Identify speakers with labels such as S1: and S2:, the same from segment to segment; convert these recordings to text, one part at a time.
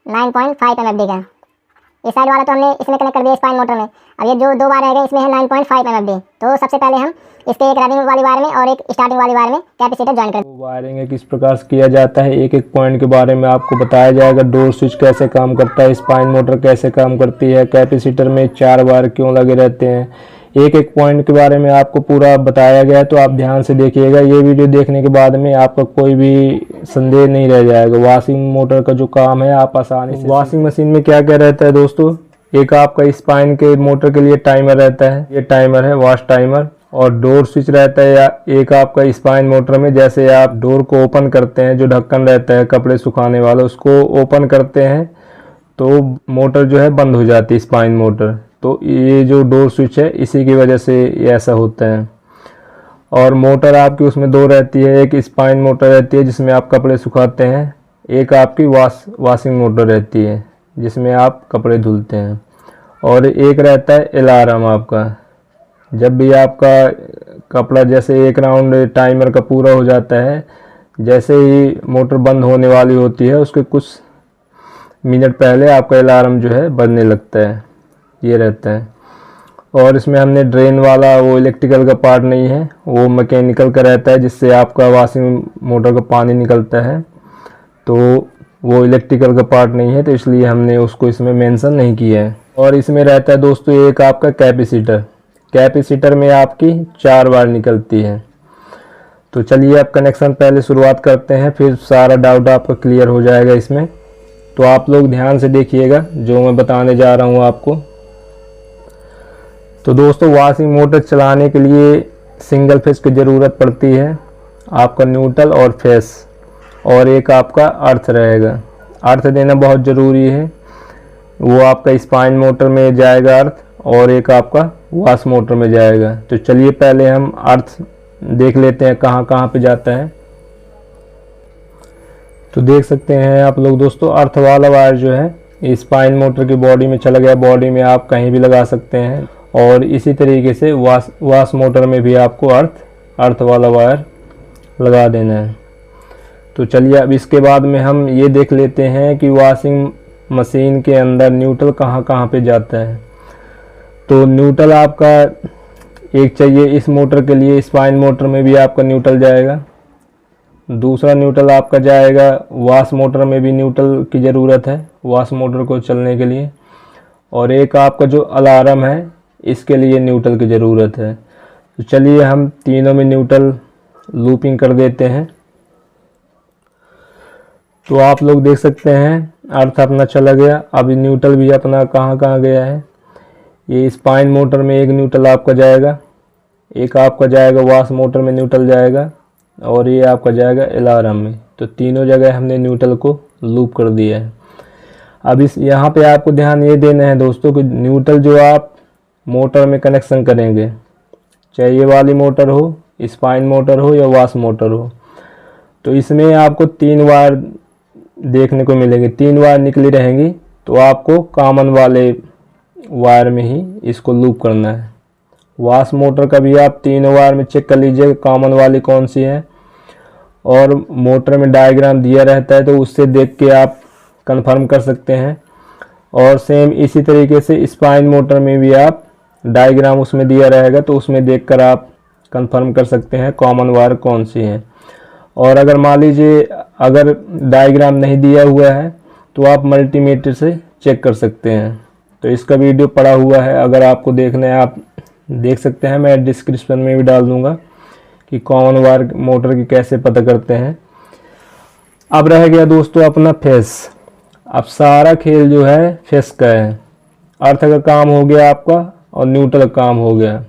S1: 9.5 MFD का। ये side वाला तो हमने इसमें कनेक्ट कर दिया स्पाइन मोटर में। अब ये जो दो वायर रहेगा इसमें है 9.5 MFD। तो सबसे पहले हम इसके एक रनिंग वाली वायर में और एक स्टार्टिंग वाली वायर में कैपेसिटर ज्वाइन करेंगे।
S2: वायरिंग है किस प्रकार से किया जाता है, एक एक पॉइंट के बारे में आपको बताया जाएगा। डोर स्विच कैसे काम करता है, स्पाइन मोटर कैसे काम करती है, कैपेसिटर में 4 वायर क्यों लगे रहते हैं, एक एक पॉइंट के बारे में आपको पूरा बताया गया है। तो आप ध्यान से देखिएगा, ये वीडियो देखने के बाद में आपका कोई भी संदेह नहीं रह जाएगा। वॉशिंग मोटर का जो काम है आप आसानी से। वॉशिंग मशीन में क्या क्या रहता है दोस्तों, एक आपका स्पाइन के मोटर के लिए टाइमर रहता है, ये टाइमर है वॉश टाइमर, और डोर स्विच रहता है। या एक आपका स्पाइन मोटर में जैसे आप डोर को ओपन करते हैं, जो ढक्कन रहता है कपड़े सुखाने वाला, उसको ओपन करते हैं तो मोटर जो है बंद हो जाती है स्पाइन मोटर। तो ये जो डोर स्विच है इसी की वजह से ये ऐसा होता है। और मोटर आपकी उसमें दो रहती है, एक स्पाइन मोटर रहती है जिसमें आप कपड़े सुखाते हैं, एक आपकी वॉशिंग मोटर रहती है जिसमें आप कपड़े धुलते हैं, और एक रहता है अलार्म आपका। जब भी आपका कपड़ा जैसे एक राउंड टाइमर का पूरा हो जाता है, जैसे ही मोटर बंद होने वाली होती है उसके कुछ मिनट पहले आपका अलार्म जो है बजने लगता है, ये रहता है। और इसमें हमने ड्रेन वाला वो इलेक्ट्रिकल का पार्ट नहीं है, वो मैकेनिकल का रहता है जिससे आपका वॉशिंग मोटर का पानी निकलता है। तो वो इलेक्ट्रिकल का पार्ट नहीं है, तो इसलिए हमने उसको इसमें मेंशन नहीं किया है। और इसमें रहता है दोस्तों एक आपका कैपेसिटर। कैपेसिटर में आपकी 4 वायर निकलती है। तो चलिए अब कनेक्शन पहले शुरुआत करते हैं, फिर सारा डाउट आपका क्लियर हो जाएगा इसमें। तो आप लोग ध्यान से देखिएगा जो मैं बताने जा रहा हूँ आपको। तो दोस्तों वॉशिंग मोटर चलाने के लिए सिंगल फेस की ज़रूरत पड़ती है, आपका न्यूट्रल और फेस, और एक आपका अर्थ रहेगा। अर्थ देना बहुत ज़रूरी है, वो आपका स्पाइन मोटर में जाएगा अर्थ, और एक आपका वॉश मोटर में जाएगा। तो चलिए पहले हम अर्थ देख लेते हैं कहाँ कहाँ पे जाता है। तो देख सकते हैं आप लोग दोस्तों, अर्थ वाला वायर जो है स्पाइन मोटर की बॉडी में चला गया। बॉडी में आप कहीं भी लगा सकते हैं, और इसी तरीके से वॉश मोटर में भी आपको अर्थ वाला वायर लगा देना है। तो चलिए अब इसके बाद में हम ये देख लेते हैं कि वॉशिंग मशीन के अंदर न्यूट्रल कहाँ कहाँ पे जाता है। तो न्यूट्रल आपका एक चाहिए इस मोटर के लिए, स्पाइन मोटर में भी आपका न्यूट्रल जाएगा। दूसरा न्यूट्रल आपका जाएगा वॉश मोटर में भी न्यूट्रल की ज़रूरत है वॉश मोटर को चलने के लिए। और एक आपका जो अलार्म है इसके लिए न्यूट्रल की ज़रूरत है। तो चलिए हम तीनों में न्यूट्रल लूपिंग कर देते हैं। तो आप लोग देख सकते हैं अर्थ अपना चला गया। अब न्यूट्रल भी अपना कहाँ कहाँ गया है। ये स्पाइन मोटर में एक न्यूट्रल आपका जाएगा, एक आपका जाएगा वॉश मोटर में न्यूट्रल जाएगा, और ये आपका जाएगा अलार्म में। तो तीनों जगह हमने न्यूट्रल को लूप कर दिया है। अब इस यहाँ पे आपको ध्यान ये देना है दोस्तों कि न्यूट्रल जो आप मोटर में कनेक्शन करेंगे, चाहे ये वाली मोटर हो, स्पाइन मोटर हो या वॉश मोटर हो, तो इसमें आपको 3 वायर देखने को मिलेंगे, 3 वायर निकली रहेंगी। तो आपको कॉमन वाले वायर में ही इसको लूप करना है। वॉश मोटर का भी आप 3 वायर में चेक कर लीजिए कॉमन वाली कौन सी है, और मोटर में डायग्राम दिया रहता है तो उससे देख के आप कंफर्म कर सकते हैं। और सेम इसी तरीके से स्पाइन मोटर में भी आप डायग्राम उसमें दिया रहेगा, तो उसमें देखकर आप कंफर्म कर सकते हैं कॉमन वायर कौन सी है। और अगर मान लीजिए अगर डायग्राम नहीं दिया हुआ है तो आप मल्टीमीटर से चेक कर सकते हैं। तो इसका वीडियो पड़ा हुआ है, अगर आपको देखना है आप देख सकते हैं, मैं डिस्क्रिप्शन में भी डाल दूंगा कि कॉमन वायर मोटर की कैसे पता करते हैं। अब रह गया दोस्तों अपना फेस। अब सारा खेल जो है फेस का है। अर्थ का काम हो गया आपका और न्यूट्रल का काम हो गया।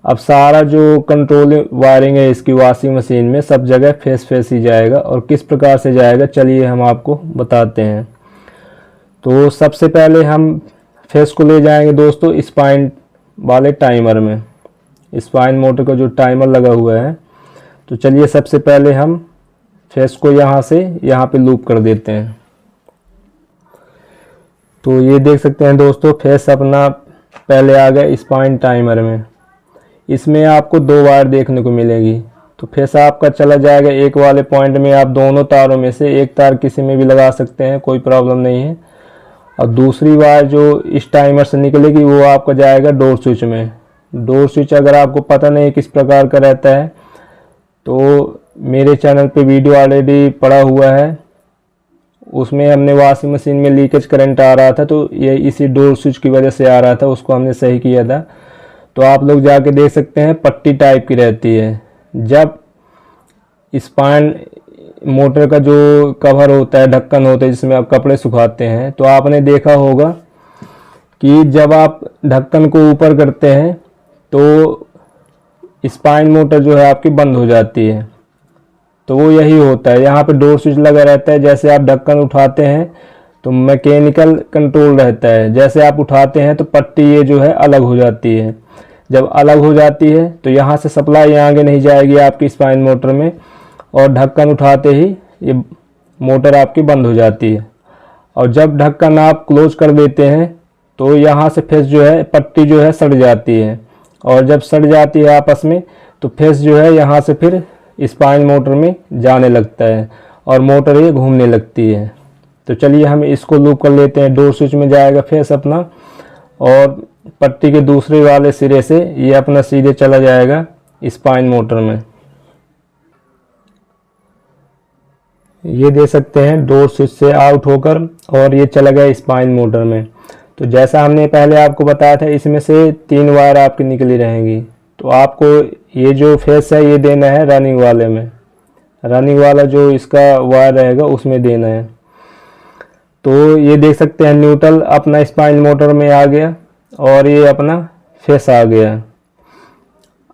S2: अब सारा जो कंट्रोल वायरिंग है इसकी वॉशिंग मशीन में सब जगह फेस ही जाएगा। और किस प्रकार से जाएगा चलिए हम आपको बताते हैं। तो सबसे पहले हम फेस को ले जाएंगे दोस्तों स्पाइन वाले टाइमर में। स्पाइन मोटर का जो टाइमर लगा हुआ है, तो चलिए सबसे पहले हम फेस को यहाँ से यहाँ पे लूप कर देते हैं। तो ये देख सकते हैं दोस्तों फेस अपना पहले आ गया स्पाइन टाइमर में। इसमें आपको 2 वायर देखने को मिलेगी, तो फेस आपका चला जाएगा एक वाले पॉइंट में। आप दोनों तारों में से एक तार किसी में भी लगा सकते हैं, कोई प्रॉब्लम नहीं है। और दूसरी वायर जो इस टाइमर से निकलेगी वो आपका जाएगा डोर स्विच में। डोर स्विच अगर आपको पता नहीं किस प्रकार का रहता है तो मेरे चैनल पे वीडियो ऑलरेडी पड़ा हुआ है, उसमें हमने वॉशिंग मशीन में लीकेज करंट आ रहा था तो ये इसी डोर स्विच की वजह से आ रहा था, उसको हमने सही किया था। तो आप लोग जाके देख सकते हैं, पट्टी टाइप की रहती है। जब स्पाइन मोटर का जो कवर होता है, ढक्कन होता है जिसमें आप कपड़े सुखाते हैं, तो आपने देखा होगा कि जब आप ढक्कन को ऊपर करते हैं तो स्पाइन मोटर जो है आपकी बंद हो जाती है। तो वो यही होता है, यहाँ पे डोर स्विच लगा रहता है। जैसे आप ढक्कन उठाते हैं तो मैकेनिकल कंट्रोल रहता है, जैसे आप उठाते हैं तो पट्टी ये जो है अलग हो जाती है। जब अलग हो जाती है तो यहाँ से सप्लाई आगे नहीं जाएगी आपकी स्पाइन मोटर में, और ढक्कन उठाते ही ये मोटर आपकी बंद हो जाती है। और जब ढक्कन आप क्लोज कर देते हैं तो यहाँ से फेस जो है, पट्टी जो है सड़ जाती है, और जब सड़ जाती है आपस में तो फेस जो है यहाँ से फिर स्पाइन मोटर में जाने लगता है और मोटर ये घूमने लगती है। तो चलिए हम इसको लूप कर लेते हैं। डोर स्विच में जाएगा फेस अपना, और पट्टी के दूसरे वाले सिरे से ये अपना सीधे चला जाएगा स्पाइन मोटर में। ये दे सकते हैं डोर स्विच से आउट होकर, और ये चला गया स्पाइन मोटर में। तो जैसा हमने पहले आपको बताया था, इसमें से 3 वायर आपकी निकली रहेंगी। तो आपको ये जो फेस है ये देना है रनिंग वाले में, रनिंग वाला जो इसका वायर रहेगा उसमें देना है। तो ये देख सकते हैं न्यूट्रल अपना स्पाइन मोटर में आ गया और ये अपना फेस आ गया।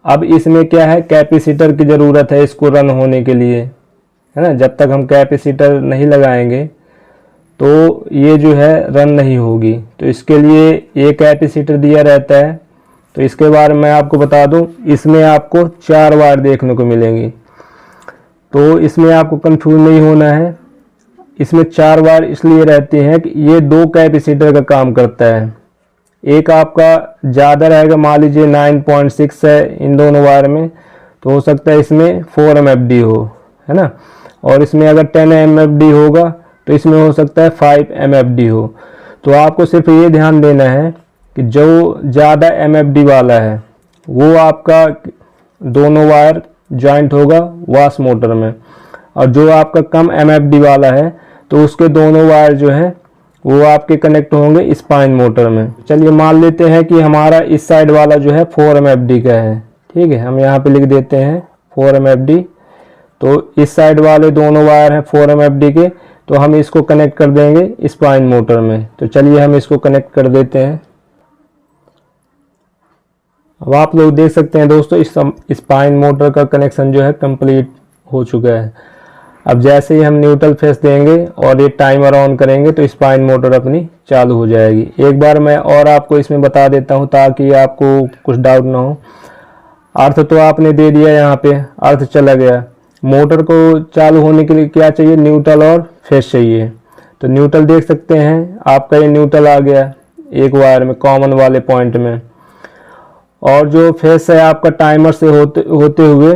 S2: अब इसमें क्या है, कैपेसिटर की ज़रूरत है इसको रन होने के लिए, है ना। जब तक हम कैपेसिटर नहीं लगाएंगे तो ये जो है रन नहीं होगी। तो इसके लिए ये कैपेसिटर दिया रहता है। तो इसके बारे में आपको बता दूं, इसमें आपको 4 वायर देखने को मिलेंगी। तो इसमें आपको कंफ्यूज नहीं होना है। इसमें 4 वायर इसलिए रहती हैं कि ये 2 कैपेसिटर का काम करता है। एक आपका ज़्यादा रहेगा, मान लीजिए 9.6 है इन दोनों वायर में, तो हो सकता है इसमें 4 MFD हो, है ना। और इसमें अगर 10 MFD होगा तो इसमें हो सकता है 5 MFD हो। तो आपको सिर्फ ये ध्यान देना है कि जो ज़्यादा MFD वाला है वो आपका दोनों वायर जॉइंट होगा वॉश मोटर में, और जो आपका कम MFD वाला है तो उसके दोनों वायर जो है वो आपके कनेक्ट होंगे स्पाइन मोटर में। चलिए मान लेते हैं कि हमारा इस साइड वाला जो है 4 MFD का है, ठीक है। हम यहाँ पे लिख देते हैं 4 MFD। तो इस साइड वाले दोनों वायर हैं 4 MFD के, तो हम इसको कनेक्ट कर देंगे स्पाइन मोटर में। तो चलिए हम इसको कनेक्ट कर देते हैं। अब आप लोग देख सकते हैं दोस्तों, इस स्पाइन मोटर का कनेक्शन जो है कंप्लीट हो चुका है। अब जैसे ही हम न्यूट्रल फेस देंगे और ये टाइमर ऑन करेंगे तो स्पाइन मोटर अपनी चालू हो जाएगी। एक बार मैं और आपको इसमें बता देता हूँ ताकि आपको कुछ डाउट ना हो। अर्थ तो आपने दे दिया, यहाँ पे अर्थ चला गया। मोटर को चालू होने के लिए क्या चाहिए, न्यूट्रल और फेस चाहिए। तो न्यूट्रल देख सकते हैं आपका ये न्यूट्रल आ गया एक वायर में, कॉमन वाले पॉइंट में। और जो फेस है आपका टाइमर से होते हुए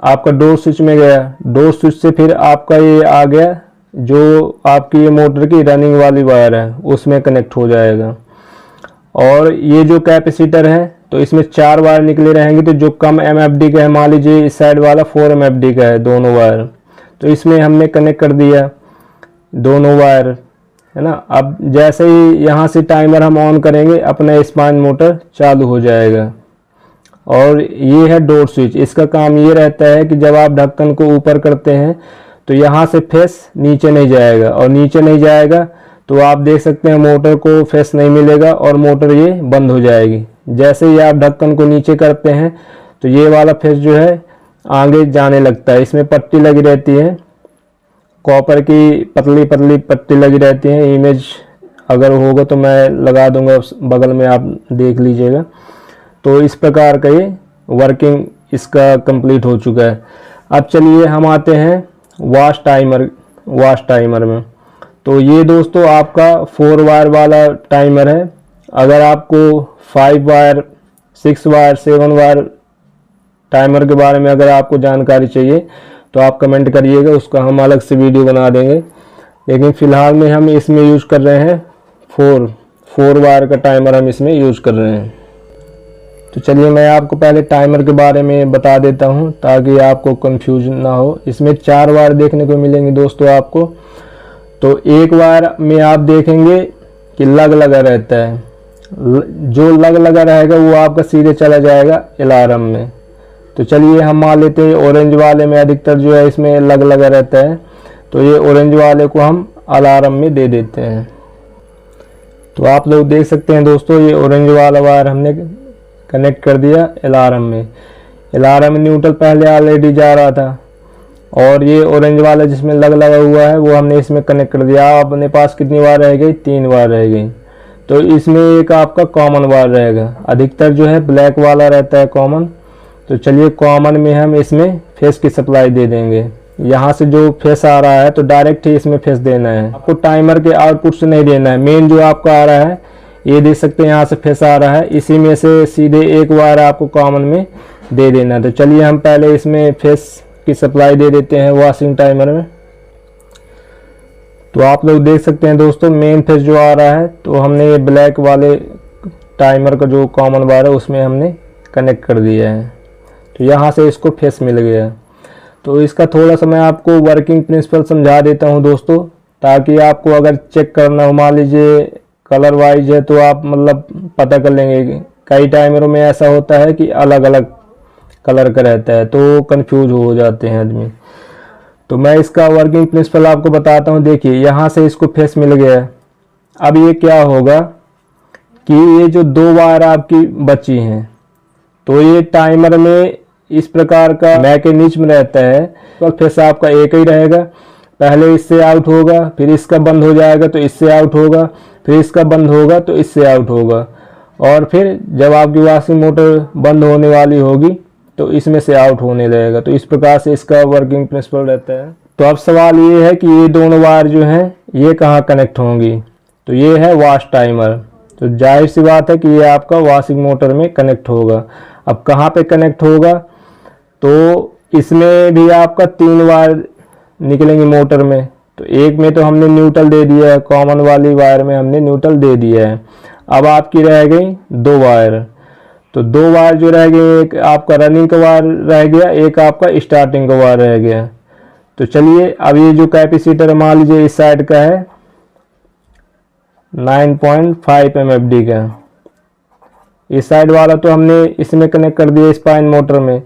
S2: आपका डोर स्विच में गया। डोर स्विच से फिर आपका ये आ गया जो आपकी ये मोटर की रनिंग वाली वायर है उसमें कनेक्ट हो जाएगा। और ये जो कैपेसिटर है तो इसमें 4 वायर निकले रहेंगे। तो जो कम MFD का है, मान लीजिए इस साइड वाला 4 MFD का है दोनों वायर, तो इसमें हमने कनेक्ट कर दिया दोनों वायर, है ना। अब जैसे ही यहाँ से टाइमर हम ऑन करेंगे अपना स्पाइन मोटर चालू हो जाएगा। और ये है डोर स्विच। इसका काम ये रहता है कि जब आप ढक्कन को ऊपर करते हैं तो यहाँ से फेस नीचे नहीं जाएगा, और नीचे नहीं जाएगा तो आप देख सकते हैं मोटर को फेस नहीं मिलेगा और मोटर ये बंद हो जाएगी। जैसे ही आप ढक्कन को नीचे करते हैं तो ये वाला फेस जो है आगे जाने लगता है। इसमें पट्टी लगी रहती है, कॉपर की पतली पतली पट्टी लगी रहती है। इमेज अगर होगा तो मैं लगा दूंगा बगल में, आप देख लीजिएगा। तो इस प्रकार का ये वर्किंग इसका कंप्लीट हो चुका है। अब चलिए हम आते हैं वॉश टाइमर में। तो ये दोस्तों आपका 4 वायर वाला टाइमर है। अगर आपको 5 वायर, 6 वायर, 7 वायर टाइमर के बारे में अगर आपको जानकारी चाहिए तो आप कमेंट करिएगा, उसका हम अलग से वीडियो बना देंगे। लेकिन फ़िलहाल में हम इसमें यूज़ कर रहे हैं 4 वायर का टाइमर हम इसमें यूज़ कर रहे हैं। तो चलिए मैं आपको पहले टाइमर के बारे में बता देता हूं ताकि आपको कंफ्यूज ना हो। इसमें 4 वायर देखने को मिलेंगे दोस्तों आपको। तो एक वायर में आप देखेंगे कि लग लगा रहता है, जो लग लगा रहेगा वो आपका सीधे चला जाएगा अलार्म में। तो चलिए हम मान लेते हैं ऑरेंज वाले में अधिकतर जो है इसमें लग लगा रहता है, तो ये ऑरेंज वाले को हम अलार्म में दे देते हैं। तो आप लोग देख सकते हैं दोस्तों, ये ऑरेंज वाला वायर हमने कनेक्ट कर दिया अलार्म में। अलार्म में न्यूट्रल पहले ऑलरेडी जा रहा था और ये ऑरेंज वाला जिसमें लग लगा हुआ है वो हमने इसमें कनेक्ट कर दिया। अब अपने पास कितनी वायर रह गई? 3 वायर रह गई। तो इसमें एक आपका कॉमन वायर रहेगा, अधिकतर जो है ब्लैक वाला रहता है कॉमन। तो चलिए कॉमन में हम इसमें फेस की सप्लाई दे देंगे। यहाँ से जो फेस आ रहा है तो डायरेक्ट ही इसमें फेस देना है, आपको टाइमर के आउटपुट से नहीं देना है। मेन जो आपका आ रहा है ये देख सकते हैं, यहाँ से फेस आ रहा है, इसी में से सीधे एक वायर आपको कॉमन में दे देना है। तो चलिए हम पहले इसमें फेस की सप्लाई दे देते हैं वॉशिंग टाइमर में। तो आप लोग देख सकते हैं दोस्तों, मेन फेस जो आ रहा है तो हमने ये ब्लैक वाले टाइमर का जो कॉमन वायर है उसमें हमने कनेक्ट कर दिया है। तो यहाँ से इसको फेस मिल गया। तो इसका थोड़ा सा मैं आपको वर्किंग प्रिंसिपल समझा देता हूँ दोस्तों, ताकि आपको अगर चेक करना हो, मान लीजिए कलर वाइज है तो आप मतलब पता कर लेंगे। कई टाइमरों में ऐसा होता है कि अलग अलग कलर का रहता है तो कंफ्यूज हो जाते हैं आदमी। तो मैं इसका वर्किंग प्रिंसिपल आपको बताता हूँ। देखिए यहाँ से इसको फेस मिल गया। अब ये क्या होगा कि ये जो 2 वायर आपकी बची हैं तो ये टाइमर में इस प्रकार का मैकेनिज्म रहता है। तो फेस आपका एक ही रहेगा, पहले इससे आउट होगा, फिर इसका बंद हो जाएगा तो इससे आउट होगा, फिर इसका बंद होगा तो इससे आउट होगा, और फिर जब आपकी वॉशिंग मोटर बंद होने वाली होगी तो इसमें से आउट होने लगेगा। तो इस प्रकार से इसका वर्किंग प्रिंसिपल रहता है। तो अब सवाल ये है कि ये दोनों वायर जो हैं ये कहाँ कनेक्ट होंगी? तो ये है वॉश टाइमर। तो जाहिर सी बात है कि ये आपका वॉशिंग मोटर में कनेक्ट होगा। अब कहाँ पे कनेक्ट होगा? तो इसमें भी आपका 3 वायर निकलेंगे मोटर में। तो एक में तो हमने न्यूट्रल दे दिया है, कॉमन वाली वायर में हमने न्यूट्रल दे दिया है। अब आपकी रह गई 2 वायर। तो 2 वायर जो रह गए, एक आपका रनिंग का वायर रह गया, एक आपका स्टार्टिंग का वायर रह गया। तो चलिए अब ये जो कैपेसिटर मान लीजिए इस साइड का है 9.5 MFD का, इस साइड वाला तो हमने इसमें कनेक्ट कर दिया स्पाइन मोटर में।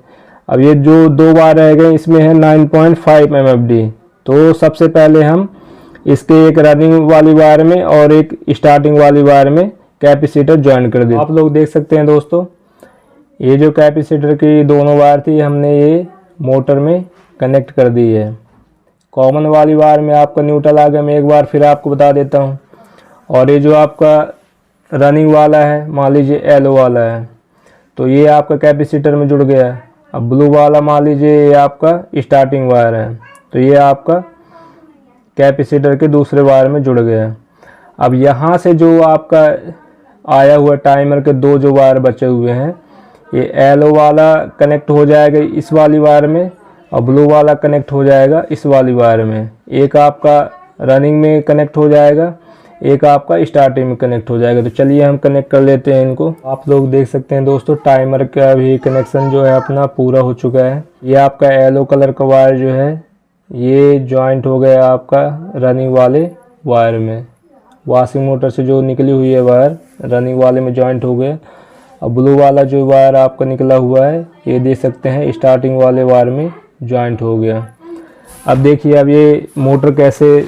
S2: अब ये जो 2 वायर रह गए इसमें है 9.5 MFD। तो सबसे पहले हम इसके एक रनिंग वाली वायर में और एक स्टार्टिंग वाली वायर में कैपेसिटर ज्वाइन कर दिया। आप लोग देख सकते हैं दोस्तों, ये जो कैपेसिटर की दोनों वायर थी हमने ये मोटर में कनेक्ट कर दी है। कॉमन वाली वायर में आपका न्यूट्रल आ गया, मैं एक बार फिर आपको बता देता हूँ। और ये जो आपका रनिंग वाला है मान लीजिए येलो वाला है तो ये आपका कैपेसिटर में जुड़ गया है। अब ब्लू वाला मान लीजिए ये आपका स्टार्टिंग वायर है तो ये आपका कैपेसिटर के दूसरे वायर में जुड़ गया है। अब यहाँ से जो आपका आया हुआ टाइमर के 2 जो वायर बचे हुए हैं, ये येलो वाला कनेक्ट हो जाएगा इस वाली वायर में और ब्लू वाला कनेक्ट हो जाएगा इस वाली वायर में। एक आपका रनिंग में कनेक्ट हो जाएगा, एक आपका स्टार्टिंग में कनेक्ट हो जाएगा। तो चलिए हम कनेक्ट कर लेते हैं इनको। आप लोग देख सकते हैं दोस्तों, टाइमर का भी कनेक्शन जो है अपना पूरा हो चुका है। ये आपका येलो कलर का वायर जो है ये जॉइंट हो गया आपका रनिंग वाले वायर में। वॉशिंग मोटर से जो निकली हुई है वायर रनिंग वाले में जॉइंट हो गया। अब ब्लू वाला जो वायर आपका निकला हुआ है ये देख सकते हैं स्टार्टिंग वाले वायर में जॉइंट हो गया। अब देखिए अब ये मोटर कैसे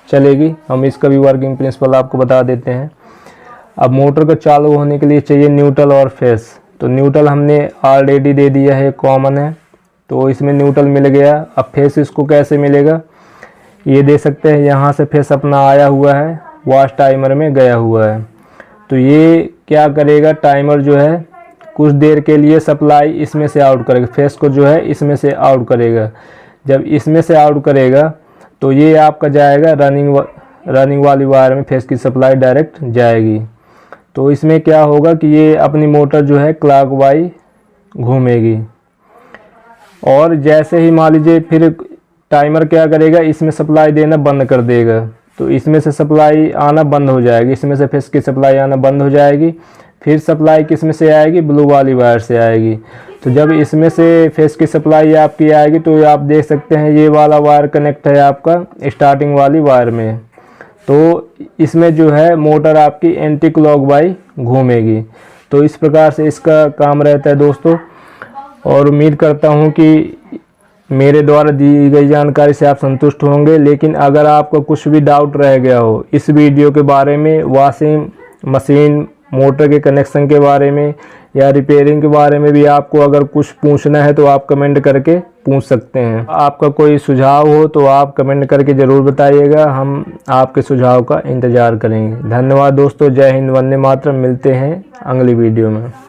S2: चलेगी, हम इसका भी वर्किंग प्रिंसिपल आपको बता देते हैं। अब मोटर को चालू होने के लिए चाहिए न्यूट्रल और फेस। तो न्यूट्रल हमने ऑलरेडी दे दिया है, कॉमन है तो इसमें न्यूट्रल मिल गया। अब फेस इसको कैसे मिलेगा ये देख सकते हैं, यहाँ से फेस अपना आया हुआ है, वॉश टाइमर में गया हुआ है। तो ये क्या करेगा, टाइमर जो है कुछ देर के लिए सप्लाई इसमें से आउट करेगा, फेस को जो है इसमें से आउट करेगा। जब इसमें से आउट करेगा तो ये आपका जाएगा रनिंग वाली वायर में, फेस की सप्लाई डायरेक्ट जाएगी। तो इसमें क्या होगा कि ये अपनी मोटर जो है क्लॉकवाइज घूमेगी। और जैसे ही मान लीजिए फिर टाइमर क्या करेगा, इसमें सप्लाई देना बंद कर देगा, तो इसमें से सप्लाई आना बंद हो जाएगी, इसमें से फेस की सप्लाई आना बंद हो जाएगी। फिर सप्लाई किस में से आएगी, ब्लू वाली वायर से आएगी। तो जब इसमें से फेस की सप्लाई आपकी आएगी तो आप देख सकते हैं ये वाला वायर कनेक्ट है आपका स्टार्टिंग वाली वायर में, तो इसमें जो है मोटर आपकी एंटी क्लॉकवाइज घूमेगी। तो इस प्रकार से इसका काम रहता है दोस्तों। और उम्मीद करता हूँ कि मेरे द्वारा दी गई जानकारी से आप संतुष्ट होंगे। लेकिन अगर आपको कुछ भी डाउट रह गया हो इस वीडियो के बारे में, वॉशिंग मशीन मोटर के कनेक्शन के बारे में या रिपेयरिंग के बारे में भी आपको अगर कुछ पूछना है तो आप कमेंट करके पूछ सकते हैं। आपका कोई सुझाव हो तो आप कमेंट करके ज़रूर बताइएगा, हम आपके सुझाव का इंतज़ार करेंगे। धन्यवाद दोस्तों, जय हिंद, वंदे मातरम। मिलते हैं अगली वीडियो में।